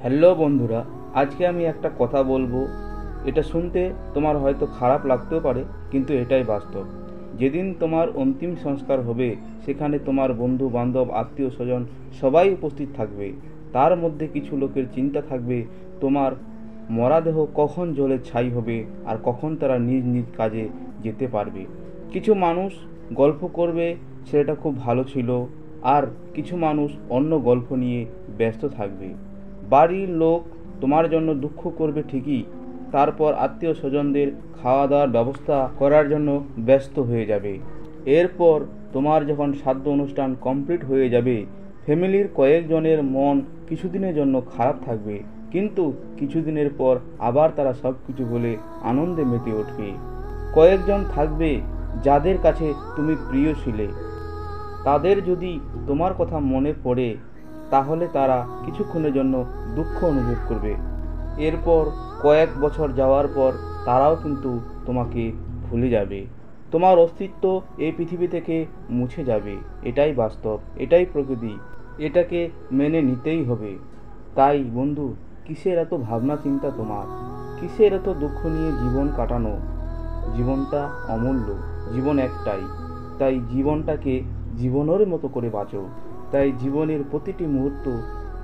Hello বন্ধুরা, আজকে আমি একটা কথা বলবো। এটা শুনতে তোমার হয়তো খারাপ লাগতেও পারে, কিন্তু এটাই বাস্তব। যেদিন তোমার অন্তিম সংস্কার হবে, সেখানে তোমার বন্ধু বান্ধব আত্মীয় স্বজন সবাই উপস্থিত থাকবে। তার মধ্যে কিছু লোকের চিন্তা থাকবে তোমার মরাদেহ কখন জলে ছাই হবে আর কখন তারা নিজ নিজ কাজে যেতে পারবে। কিছু মানুষ গল্প করবে ছেলেটা খুব ভালো ছিল, আর কিছু মানুষ অন্য গল্প নিয়ে ব্যস্ত থাকবে। বাড়ির লোক তোমার জন্য দুঃখ করবে ঠিকই, তারপর আত্মীয় স্বজনদের খাওয়া দাওয়ার ব্যবস্থা করার জন্য ব্যস্ত হয়ে যাবে। এরপর তোমার যখন শ্রাদ্ধ অনুষ্ঠান কমপ্লিট হয়ে যাবে, ফ্যামিলির কয়েকজনের মন কিছুদিনের জন্য খারাপ থাকবে, কিন্তু কিছুদিনের পর আবার তারা সব কিছু বলে আনন্দে মেতে উঠবে। কয়েকজন থাকবে যাদের কাছে তুমি প্রিয় ছিলে, তাদের যদি তোমার কথা মনে পড়ে তাহলে তারা কিছুক্ষণের জন্য দুঃখ অনুভব করবে। এরপর কয়েক বছর যাওয়ার পর তারাও কিন্তু তোমাকে ভুলে যাবে। তোমার অস্তিত্ব এই পৃথিবী থেকে মুছে যাবে। এটাই বাস্তব, এটাই প্রকৃতি, এটাকে মেনে নিতেই হবে। তাই বন্ধু, কিসের এত ভাবনা চিন্তা তোমার? কিসের এত দুঃখ নিয়ে জীবন কাটানো? জীবনটা অমূল্য, জীবন একটাই। তাই জীবনটাকে জীবনের মতো করে বাঁচো। তাই জীবনের প্রতিটি মুহূর্ত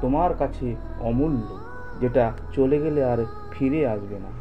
তোমার কাছে অমূল্য, যেটা চলে গেলে আর ফিরে আসবে না।